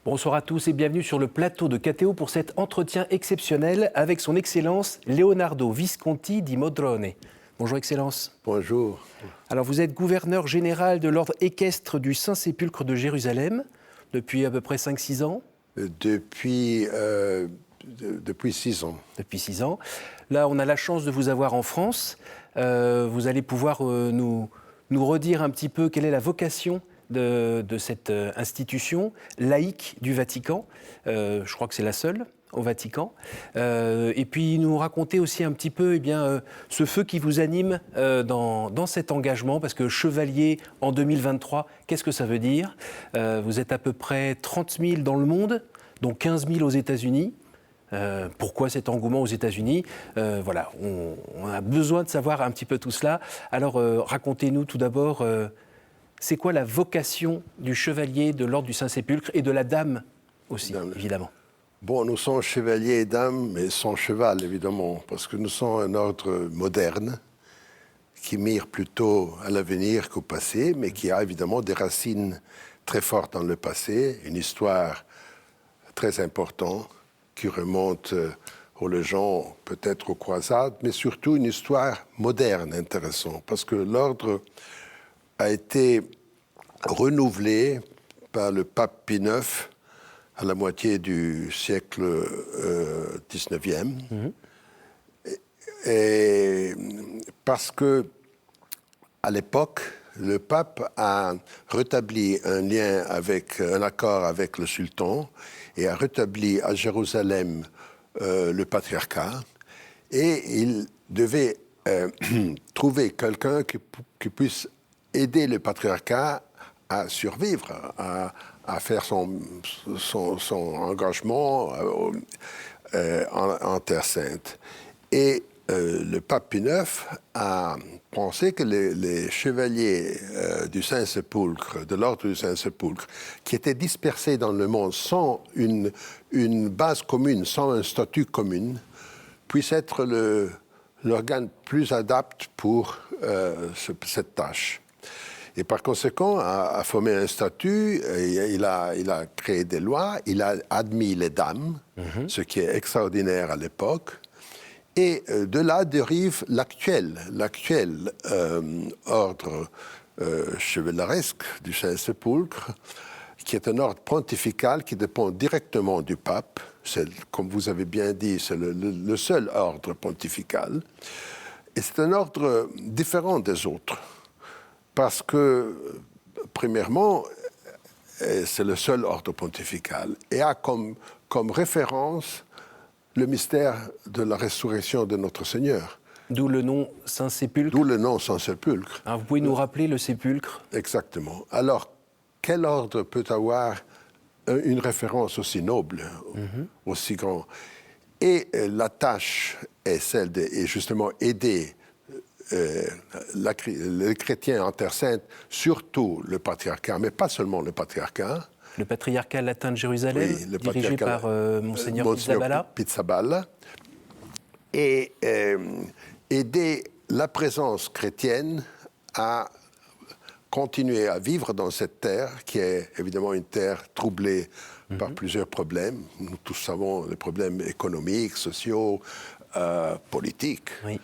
Bonsoir à tous et bienvenue sur le plateau de KTO pour cet entretien exceptionnel avec son Excellence Leonardo Visconti di Modrone. Bonjour Excellence. Bonjour. Alors vous êtes gouverneur général de l'ordre équestre du Saint-Sépulcre de Jérusalem depuis à peu près 5-6 ans. Depuis 6 ans. Depuis 6 ans. Là, on a la chance de vous avoir en France. Vous allez pouvoir nous redire un petit peu quelle est la vocation de cette institution laïque du Vatican. Je crois que c'est la seule au Vatican. Et puis nous raconter aussi un petit peu ce feu qui vous anime dans cet engagement, parce que chevalier en 2023, qu'est-ce que ça veut dire ? Vous êtes à peu près 30 000 dans le monde, dont 15 000 aux États-Unis. Pourquoi cet engouement aux États-Unis ? Voilà, on a besoin de savoir un petit peu tout cela. Alors racontez-nous tout d'abord, c'est quoi la vocation du chevalier de l'ordre du Saint-Sépulcre et de la dame aussi, évidemment ? Bon, nous sommes chevaliers et dames, mais sans cheval, évidemment, parce que nous sommes un ordre moderne qui mire plutôt à l'avenir qu'au passé, mais qui a évidemment des racines très fortes dans le passé, une histoire très importante qui remonte aux légendes, peut-être aux croisades, mais surtout une histoire moderne intéressante, parce que l'ordre a été renouvelé par le pape Pie IX à la moitié du siècle XIXe. Et parce que, à l'époque, le pape a rétabli un accord avec le sultan et a rétabli à Jérusalem le patriarcat. Et il devait trouver quelqu'un qui puisse aider le patriarcat à survivre, à faire son engagement en Terre Sainte. Et le pape Pie IX a pensé que les chevaliers du Saint-Sépulcre, de l'ordre du Saint-Sépulcre, qui étaient dispersés dans le monde sans une base commune, sans un statut commun, puissent être l'organe plus adapté pour cette tâche. Et par conséquent, a formé un statut, il a créé des lois, il a admis les dames, ce qui est extraordinaire à l'époque. Et de là dérive l'actuel ordre chevaleresque du Saint-Sépulcre, qui est un ordre pontifical qui dépend directement du pape. Comme vous avez bien dit, c'est le seul ordre pontifical. Et c'est un ordre différent des autres. Parce que, premièrement, c'est le seul ordre pontifical et a comme référence le mystère de la résurrection de notre Seigneur. D'où le nom Saint-Sépulcre. D'où le nom Saint-Sépulcre. Alors, vous pouvez nous rappeler le sépulcre ? Exactement. Alors, quel ordre peut avoir une référence aussi noble, aussi grand ? Et la tâche est celle de justement aider les chrétiens en Terre Sainte, surtout le patriarcat, mais pas seulement le patriarcat. Le patriarcat latin de Jérusalem, oui, dirigé par Monseigneur Pizzaballa. Et aider la présence chrétienne à continuer à vivre dans cette terre, qui est évidemment une terre troublée par plusieurs problèmes. Nous tous savons les problèmes économiques, sociaux, politiques. Oui.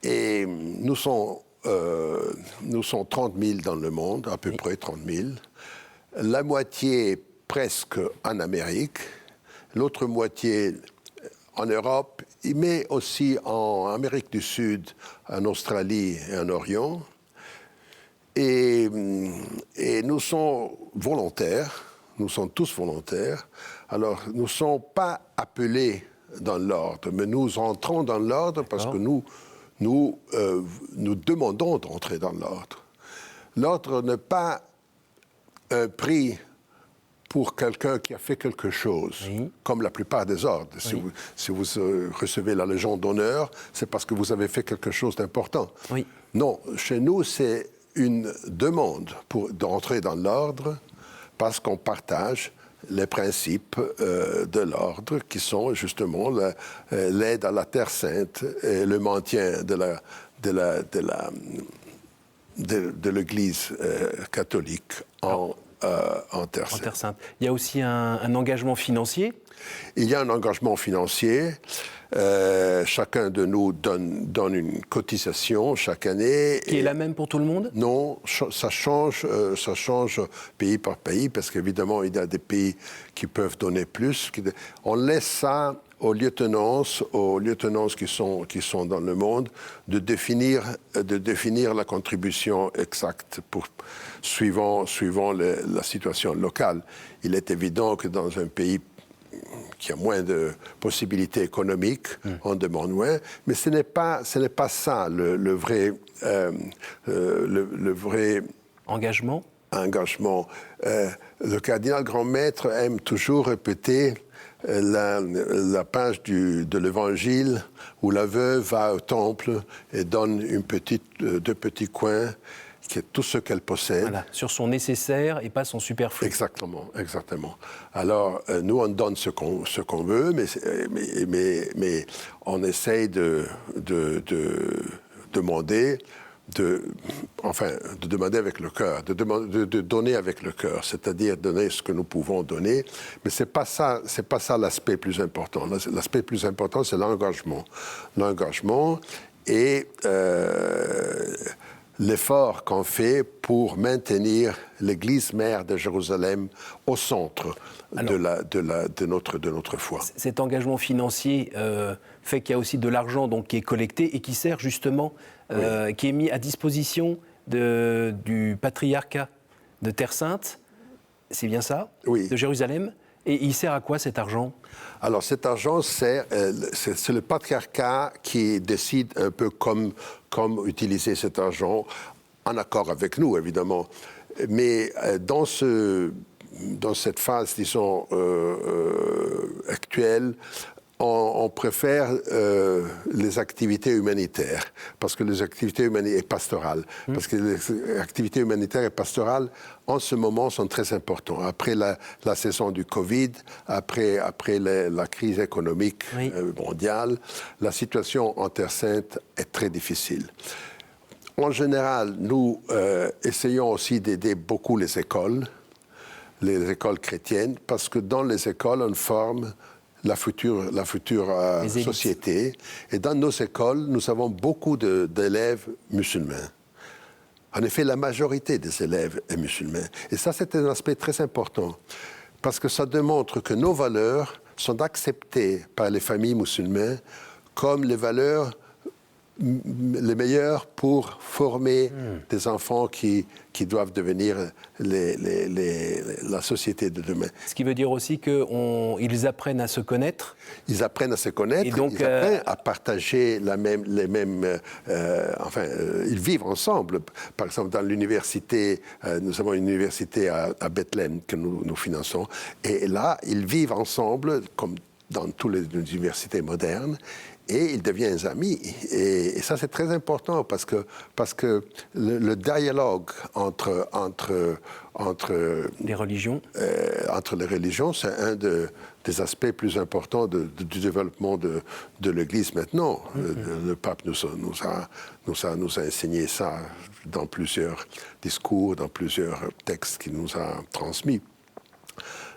Et nous sommes 30 000 dans le monde, à peu près 30 000. La moitié presque en Amérique, l'autre moitié en Europe, mais aussi en Amérique du Sud, en Australie et en Orient. Et nous sommes volontaires, nous sommes tous volontaires. Alors, nous ne sommes pas appelés dans l'ordre, mais nous entrons dans l'ordre parce que nous demandons d'entrer dans l'ordre. L'ordre n'est pas un prix pour quelqu'un qui a fait quelque chose, comme la plupart des ordres. Si vous recevez la Légion d'honneur, c'est parce que vous avez fait quelque chose d'important. Oui. Non, chez nous, c'est une demande d'entrer dans l'ordre parce qu'on partage les principes de l'ordre qui sont justement l'aide à la Terre Sainte et le maintien de l'Église catholique en Terre En Sainte. Terre Sainte. Il y a aussi un engagement financier. Il y a un engagement financier. Chacun de nous donne une cotisation chaque année. Qui est la même pour tout le monde? Non, ça change pays par pays, parce qu'évidemment, il y a des pays qui peuvent donner plus. On laisse ça aux lieutenances qui sont dans le monde de définir la contribution exacte suivant la situation locale. Il est évident que dans un pays qui a moins de possibilités économiques, on demande moins, mais ce n'est pas ça le vrai Engagement. Le cardinal grand-maître aime toujours répéter la page de l'Évangile où la veuve va au temple et donne deux petits coins, qui est tout ce qu'elle possède. Voilà, sur son nécessaire et pas son superflu. Exactement. Alors, nous, on donne ce qu'on veut, mais on essaye de demander avec le cœur, de donner avec le cœur, c'est-à-dire donner ce que nous pouvons donner. Mais c'est pas ça l'aspect plus important. L'aspect plus important, c'est l'engagement. L'engagement et l'effort qu'on fait pour maintenir l'Église mère de Jérusalem au centre de notre foi. Cet engagement financier fait qu'il y a aussi de l'argent qui est collecté et qui sert justement, qui est mis à disposition du patriarcat de Terre Sainte, c'est bien ça? Oui. De Jérusalem. Et il sert à quoi cet argent? Alors cet argent, c'est le patriarcat qui décide un peu comme utiliser cet argent, en accord avec nous, évidemment. Mais dans cette phase, disons, actuelle, on préfère les activités humanitaires, parce que les activités humanitaires et pastorales, parce que les activités humanitaires et pastorales, en ce moment, sont très importantes. Après la saison du Covid, après la crise économique mondiale, la situation en Terre Sainte est très difficile. En général, nous essayons aussi d'aider beaucoup les écoles chrétiennes, parce que dans les écoles, on forme la future société. Et dans nos écoles, nous avons beaucoup d'élèves musulmans. En effet, la majorité des élèves est musulmane. Et ça, c'est un aspect très important, parce que ça démontre que nos valeurs sont acceptées par les familles musulmanes comme les valeurs les meilleures pour former des enfants qui doivent devenir la société de demain. Ce qui veut dire aussi qu'ils apprennent à se connaître. Ils apprennent à se connaître, ils apprennent à partager ils vivent ensemble. Par exemple, dans l'université, nous avons une université à Bethléem que nous finançons, et là, ils vivent ensemble, comme dans toutes les universités modernes, et ils deviennent amis. Et ça, c'est très important parce que le dialogue entre les religions, c'est un des aspects plus importants du développement de l'Église maintenant. Le pape nous a enseigné ça dans plusieurs discours, dans plusieurs textes qu'il nous a transmis.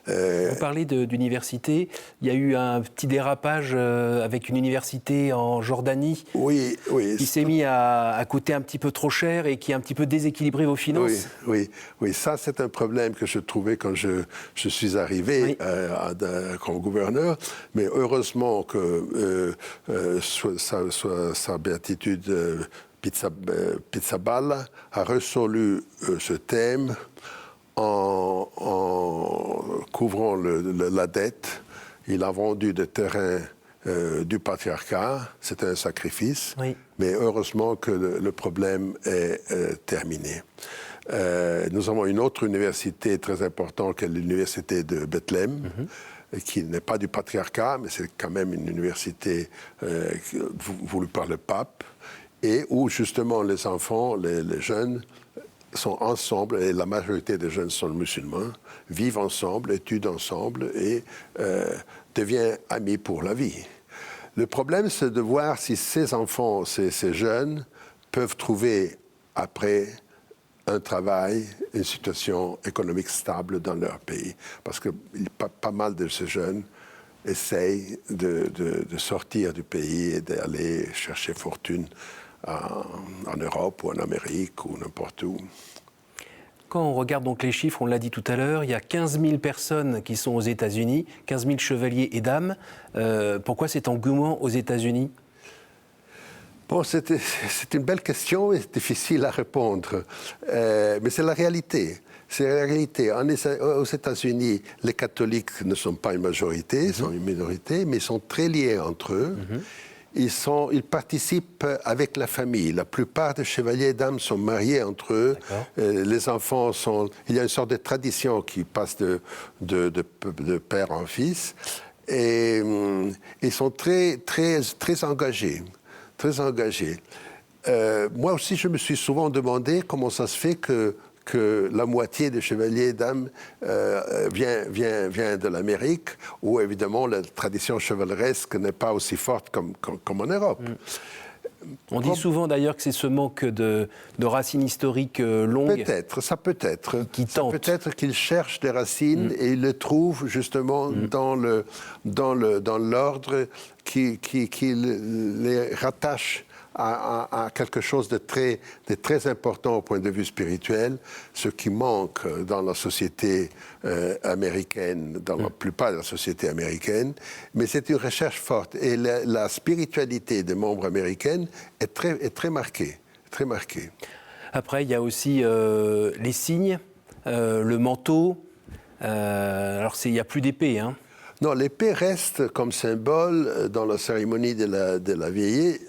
Vous parlez d'université. Il y a eu un petit dérapage avec une université en Jordanie qui s'est mis à coûter un petit peu trop cher et qui a un petit peu déséquilibré vos finances. Oui. Ça, c'est un problème que je trouvais quand je suis arrivé comme gouverneur. Mais heureusement que sa béatitude Pizzaballa a résolu ce thème en couvrant la dette. Il a vendu des terrains du patriarcat. C'était un sacrifice. Mais heureusement que le problème est terminé. Nous avons une autre université très importante, qui est l'université de Bethléem, qui n'est pas du patriarcat, mais c'est quand même une université voulue par le pape, et où justement les enfants, les jeunes, sont ensemble, et la majorité des jeunes sont musulmans, vivent ensemble, étudient ensemble et deviennent amis pour la vie. Le problème, c'est de voir si ces enfants, ces jeunes, peuvent trouver après un travail, une situation économique stable dans leur pays. Parce que pas mal de ces jeunes essayent de sortir du pays et d'aller chercher fortune en Europe ou en Amérique ou n'importe où. Quand on regarde donc les chiffres, on l'a dit tout à l'heure, il y a 15 000 personnes qui sont aux États-Unis, 15 000 chevaliers et dames. Pourquoi cet engouement aux États-Unis ? Bon, c'est une belle question et difficile à répondre. Mais c'est la réalité. C'est la réalité. Aux États-Unis, les catholiques ne sont pas une majorité, sont une minorité, mais ils sont très liés entre eux. Ils participent avec la famille. La plupart des chevaliers et dames sont mariés entre eux. Les enfants sont... Il y a une sorte de tradition qui passe de père en fils. Et ils sont très, très, très engagés. Très engagés. Moi aussi, je me suis souvent demandé comment ça se fait que la moitié des chevaliers et dames vient de l'Amérique, où évidemment la tradition chevaleresque n'est pas aussi forte comme en Europe. On dit souvent d'ailleurs que c'est ce manque de racines historiques longues. Peut-être, ça peut être. Qui tente. Peut-être qu'ils cherchent des racines et ils les trouvent justement dans l'ordre qui les rattache à quelque chose de très important au point de vue spirituel, ce qui manque dans la société américaine, dans la plupart de la société américaine. Mais c'est une recherche forte. Et la spiritualité des membres américains est très marquée. Très marquée. Après, il y a aussi les signes, le manteau. Alors, il n'y a plus d'épée, hein. Non, l'épée reste comme symbole dans la cérémonie de la veillée.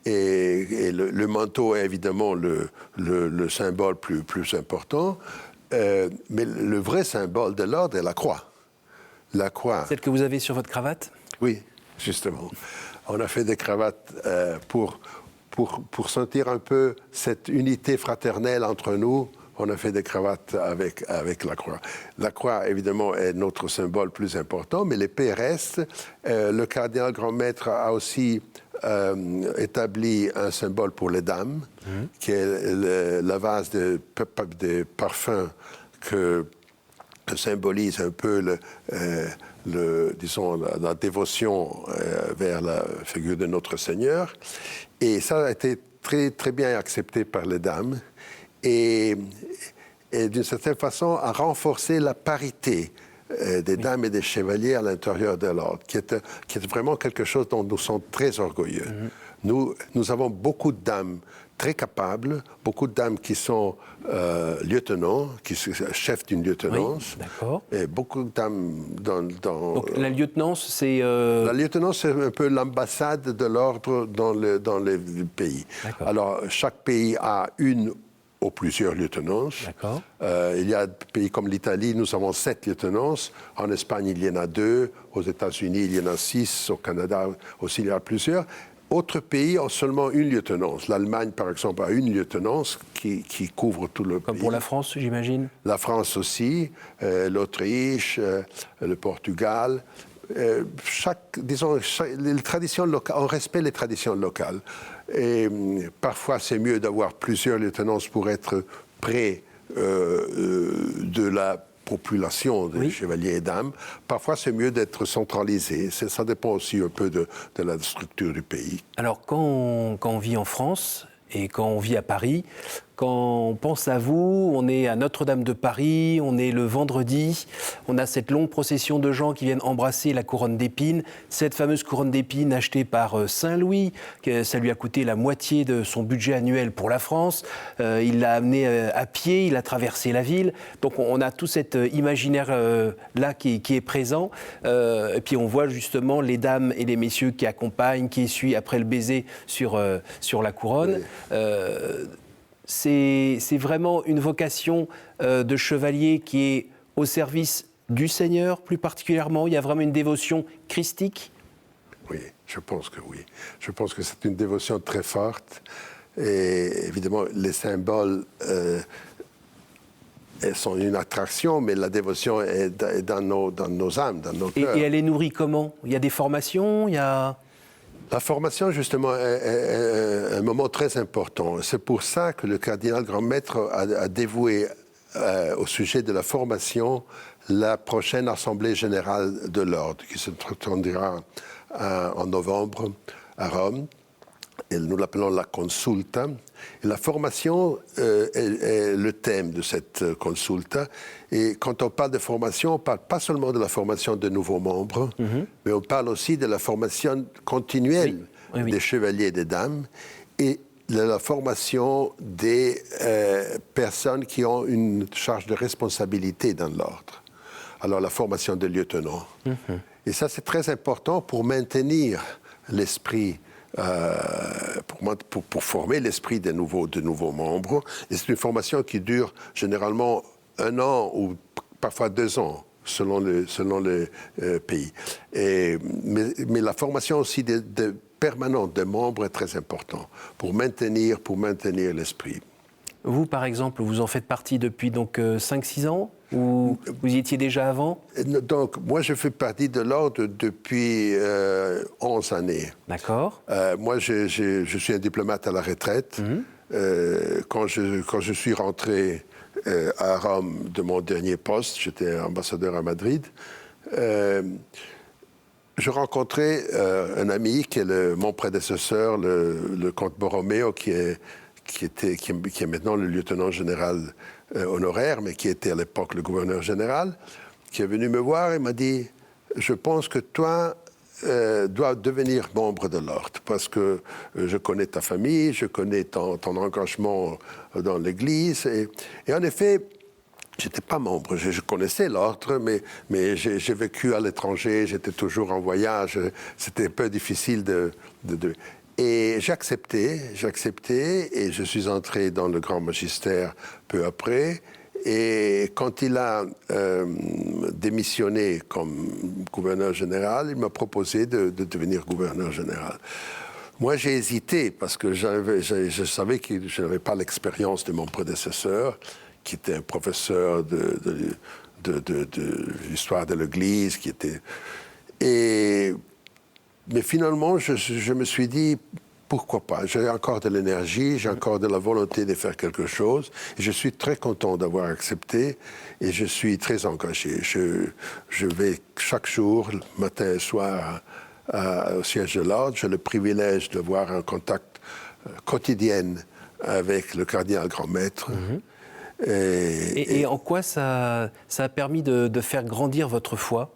Et le manteau est évidemment le symbole plus important. Mais le vrai symbole de l'ordre est la croix. La croix. Celle que vous avez sur votre cravate ? Oui, justement. On a fait des cravates pour sentir un peu cette unité fraternelle entre nous. On a fait des cravates avec la croix. La croix, évidemment, est notre symbole plus important, mais l'épée reste. Le cardinal grand-maître a aussi établi un symbole pour les dames, qui est la vase de parfums que symbolise un peu disons, la dévotion vers la figure de notre Seigneur. Et ça a été très, très bien accepté par les dames. Et d'une certaine façon, a renforcé la parité des dames et des chevaliers à l'intérieur de l'ordre, qui est vraiment quelque chose dont nous sommes très orgueilleux. Nous avons beaucoup de dames très capables, beaucoup de dames qui sont lieutenants, qui sont chefs d'une lieutenance. Oui, d'accord. Et beaucoup de dames Donc la lieutenance, c'est... La lieutenance, c'est un peu l'ambassade de l'ordre dans les pays. D'accord. Alors, chaque pays a une ou plusieurs lieutenances. D'accord. Il y a des pays comme l'Italie, nous avons 7 lieutenances. En Espagne, il y en a 2. Aux États-Unis, il y en a 6. Au Canada aussi, il y en a plusieurs. Autres pays ont seulement une lieutenance. L'Allemagne, par exemple, a une lieutenance qui couvre tout le pays. Comme pour la France, j'imagine ? La France aussi, l'Autriche, le Portugal. Les traditions locales, on respecte les traditions locales. Et parfois, c'est mieux d'avoir plusieurs lieutenances pour être près de la population des chevaliers et dames. Parfois, c'est mieux d'être centralisé. Ça dépend aussi un peu de la structure du pays. Alors, quand on vit en France et quand on vit à Paris, quand on pense à vous, on est à Notre-Dame de Paris, on est le vendredi, on a cette longue procession de gens qui viennent embrasser la couronne d'épines, cette fameuse couronne d'épines achetée par Saint-Louis, ça lui a coûté la moitié de son budget annuel pour la France, il l'a amené à pied, il a traversé la ville, donc on a tout cet imaginaire-là qui est présent, et puis on voit justement les dames et les messieurs qui accompagnent, qui essuient après le baiser sur la couronne. Oui. C'est vraiment une vocation de chevalier qui est au service du Seigneur, plus particulièrement. Il y a vraiment une dévotion christique. Oui, je pense que oui. Je pense que c'est une dévotion très forte. Et évidemment, les symboles sont une attraction, mais la dévotion est dans nos âmes, dans nos cœurs. Et elle est nourrie comment ? Il y a des formations, il y a... La formation, justement, est un moment très important. C'est pour ça que le cardinal grand-maître a dévoué au sujet de la formation la prochaine Assemblée générale de l'Ordre, qui se tiendra en novembre à Rome. Et nous l'appelons la consulta. Et la formation est le thème de cette consulta. Et quand on parle de formation, on ne parle pas seulement de la formation de nouveaux membres, mais on parle aussi de la formation continuelle des chevaliers et des dames et de la formation des personnes qui ont une charge de responsabilité dans l'ordre. Alors la formation des lieutenants. Et ça, c'est très important pour maintenir l'esprit pour former l'esprit de nouveaux membres. Et c'est une formation qui dure généralement 1 an ou parfois 2 ans, selon les pays. Mais la formation aussi permanente des membres est très importante pour maintenir l'esprit. Vous, par exemple, vous en faites partie depuis donc 5-6 ans ou vous y étiez déjà avant? Donc, moi, je fais partie de l'ordre depuis 11 années. D'accord. Moi, je suis un diplomate à la retraite. Quand je suis rentré à Rome de mon dernier poste, j'étais ambassadeur à Madrid, je rencontrais un ami qui est mon prédécesseur, le comte Borromeo, qui est maintenant le lieutenant général honoraire, mais qui était à l'époque le gouverneur général, qui est venu me voir et m'a dit « Je pense que toi dois devenir membre de l'ordre, parce que je connais ta famille, je connais ton engagement dans l'Église. » Et en effet, je n'étais pas membre, je connaissais l'ordre, mais j'ai vécu à l'étranger, j'étais toujours en voyage, c'était un peu difficile Et j'ai accepté et je suis entré dans le grand magistère peu après. Et quand il a démissionné comme gouverneur général, il m'a proposé de devenir gouverneur général. Moi, j'ai hésité parce que je savais que je n'avais pas l'expérience de mon prédécesseur, qui était un professeur de l'histoire de l'Église, mais finalement, je me suis dit, pourquoi pas? J'ai encore de l'énergie, j'ai encore de la volonté de faire quelque chose. Et je suis très content d'avoir accepté et je suis très engagé. Je vais chaque jour, matin et soir, au siège de l'ordre. J'ai le privilège d'avoir un contact quotidien avec le cardinal grand-maître. Et en quoi ça a permis de faire grandir votre foi?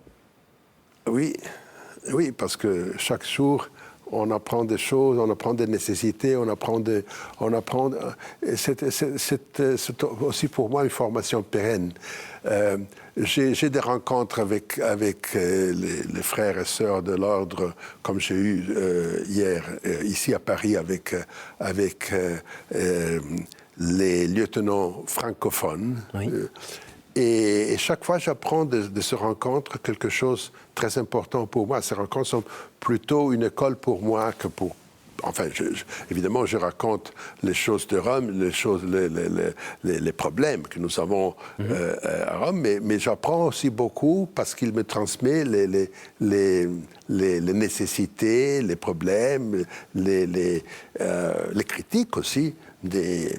Oui, parce que chaque jour, on apprend des choses, on apprend des nécessités, c'est aussi pour moi une formation pérenne. J'ai des rencontres avec les frères et sœurs de l'ordre, comme j'ai eu hier ici à Paris avec les lieutenants francophones. Oui. Et chaque fois, j'apprends de ces rencontres quelque chose de très important pour moi. Ces rencontres sont plutôt une école pour moi que pour... Enfin, évidemment, je raconte les choses de Rome, les problèmes que nous avons à Rome, mais j'apprends aussi beaucoup parce qu'il me transmet les nécessités, les problèmes, les critiques aussi des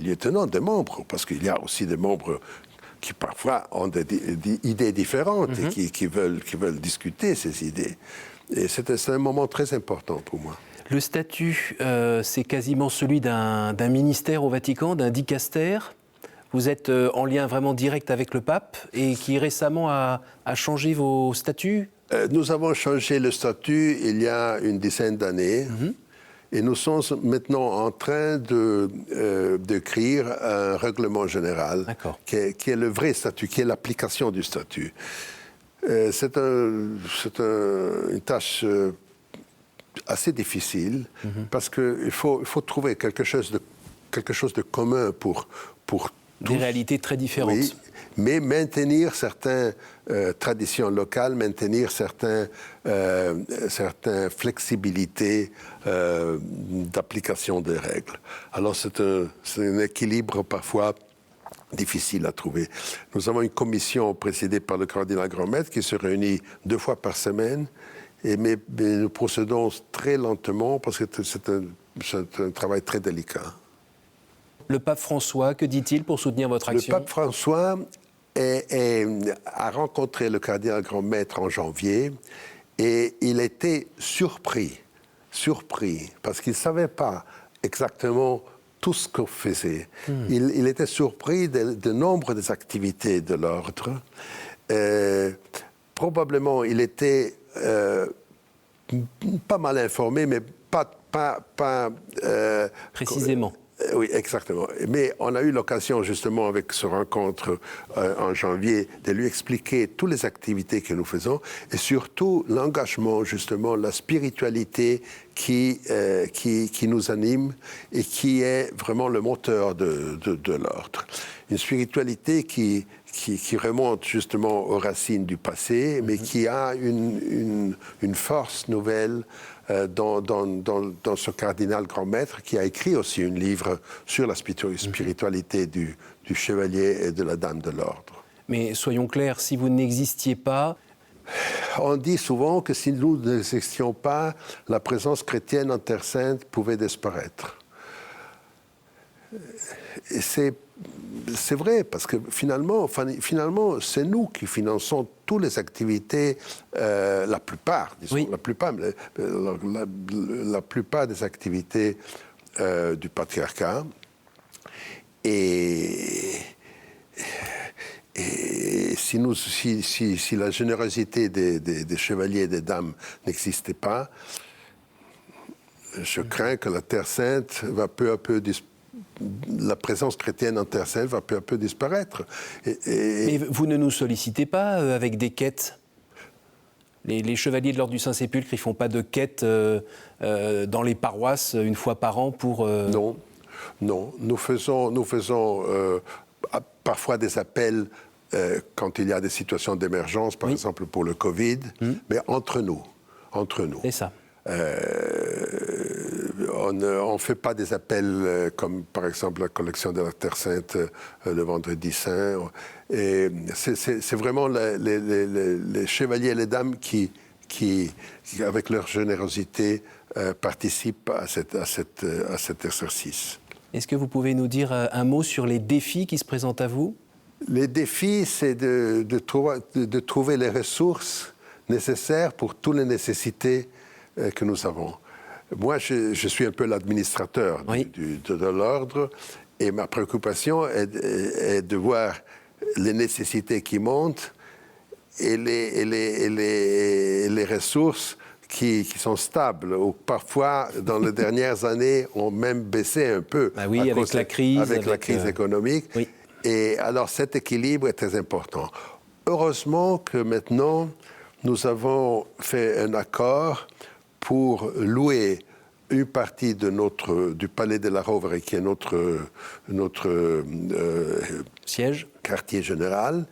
lieutenants, des membres, parce qu'il y a aussi des membres qui parfois ont des idées différentes et qui veulent discuter ces idées. Et c'est un moment très important pour moi. Le statut, c'est quasiment celui d'un ministère au Vatican, d'un dicaster. Vous êtes en lien vraiment direct avec le pape et qui récemment a changé vos statuts? Nous avons changé le statut il y a une dizaine d'années. Et nous sommes maintenant en train d'écrire un règlement général qui est le vrai statut, qui est l'application du statut. C'est une tâche assez difficile parce qu'il faut trouver quelque chose de commun pour tous. Des réalités très différentes. Oui, mais maintenir certaines traditions locales, maintenir certaines flexibilités d'application des règles. Alors c'est un équilibre parfois difficile à trouver. Nous avons une commission présidée par le cardinal grand-maître qui se réunit 2 fois par semaine mais nous procédons très lentement parce que c'est un travail très délicat. Le pape François, que dit-il pour soutenir votre action? Le pape François a rencontré le cardinal grand-maître en janvier et il était surpris, parce qu'il ne savait pas exactement tout ce qu'on faisait. Il était surpris du nombre des activités de l'ordre. Probablement, il était pas mal informé, mais pas précisément. Oui, exactement. Mais on a eu l'occasion, justement, avec ce rencontre en janvier, de lui expliquer toutes les activités que nous faisons et surtout l'engagement, justement, la spiritualité qui nous anime et qui est vraiment le moteur de l'ordre. Une spiritualité qui remonte justement aux racines du passé, mais qui a une force nouvelle dans ce cardinal grand-maître qui a écrit aussi un livre sur la spiritualité du chevalier et de la dame de l'ordre. Mais soyons clairs, si vous n'existiez pas... On dit souvent que si nous n'existions pas, la présence chrétienne en Terre Sainte pouvait disparaître. Et c'est vrai, parce que finalement, c'est nous qui finançons toutes les activités, la plupart, disons, oui. la plupart des activités du patriarcat. Et si la générosité des chevaliers et des dames n'existait pas, je crains que la Terre Sainte va peu à peu la présence chrétienne en Terre Sainte va peu à peu disparaître. Mais vous ne nous sollicitez pas avec des quêtes? Les chevaliers de l'Ordre du Saint-Sépulcre, ils ne font pas de quêtes dans les paroisses une fois par an pour... Non. Nous faisons parfois des appels quand il y a des situations d'émergence, par exemple pour le Covid, mais entre nous. C'est ça. On ne fait pas des appels comme par exemple la collection de la Terre Sainte le Vendredi Saint. Et c'est vraiment les chevaliers et les dames qui avec leur générosité, participent à cet exercice. Est-ce que vous pouvez nous dire un mot sur les défis qui se présentent à vous? Les défis, c'est de trouver les ressources nécessaires pour toutes les nécessités que nous avons. Moi, je suis un peu l'administrateur de l'ordre et ma préoccupation est de voir les nécessités qui montent et les ressources qui sont stables, ou parfois, dans les dernières années, ont même baissé un peu. Ah oui, avec la crise économique. Oui. Et alors, cet équilibre est très important. Heureusement que maintenant, nous avons fait un accord pour louer une partie du Palais de la Rovere, qui est notre siège, quartier général.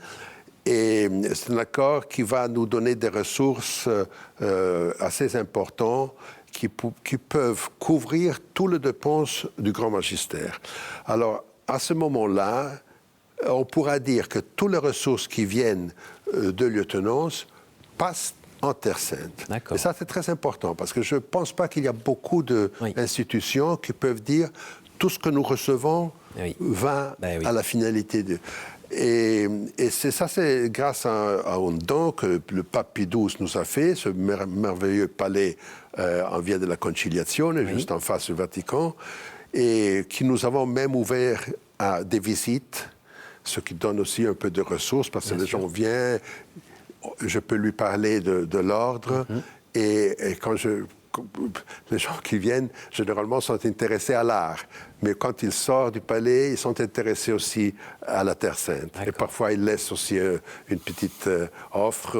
Et c'est un accord qui va nous donner des ressources assez importantes qui peuvent couvrir toutes les dépenses du Grand Magistère. Alors, à ce moment-là, on pourra dire que toutes les ressources qui viennent de lieutenance passent en Terre Sainte. Et ça, c'est très important, parce que je ne pense pas qu'il y a beaucoup d'institutions qui peuvent dire tout ce que nous recevons va à la finalité de... Et c'est grâce à un don que le pape Pie XII nous a fait, ce merveilleux palais en via de la Conciliazione, juste en face du Vatican, et qui nous avons même ouvert à des visites, ce qui donne aussi un peu de ressources, parce que les gens viennent, je peux lui parler de l'ordre, et quand les gens qui viennent, généralement, sont intéressés à l'art. Mais quand ils sortent du palais, ils sont intéressés aussi à la Terre Sainte. Et parfois, ils laissent aussi une petite offre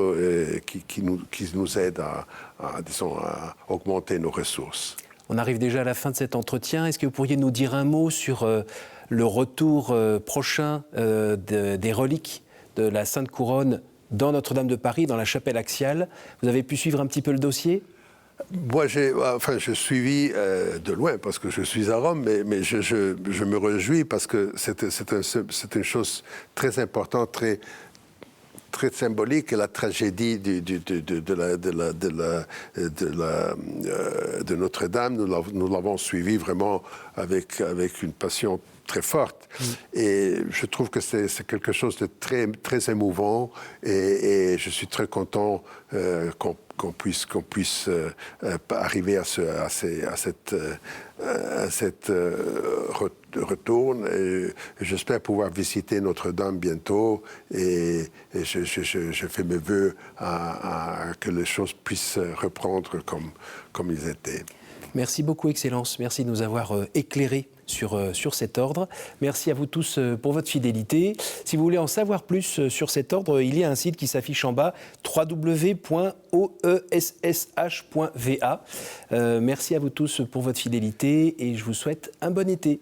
qui nous aide à augmenter nos ressources. On arrive déjà à la fin de cet entretien. Est-ce que vous pourriez nous dire un mot sur le retour prochain des reliques de la Sainte Couronne dans Notre-Dame de Paris, dans la chapelle axiale? Vous avez pu suivre un petit peu le dossier? Moi, je suivis de loin parce que je suis à Rome, mais je me réjouis parce que c'est une chose très importante, très symbolique la tragédie de Notre-Dame. Nous l'avons suivi vraiment avec une passion très forte. Et je trouve que c'est quelque chose de très, très émouvant et je suis très content qu'on puisse arriver à cette retour. J'espère pouvoir visiter Notre-Dame bientôt et je fais mes vœux que les choses puissent reprendre comme ils étaient. Merci beaucoup, Excellence. Merci de nous avoir éclairés sur cet ordre. Merci à vous tous pour votre fidélité. Si vous voulez en savoir plus sur cet ordre, il y a un site qui s'affiche en bas, www.oessh.va. Merci à vous tous pour votre fidélité et je vous souhaite un bon été.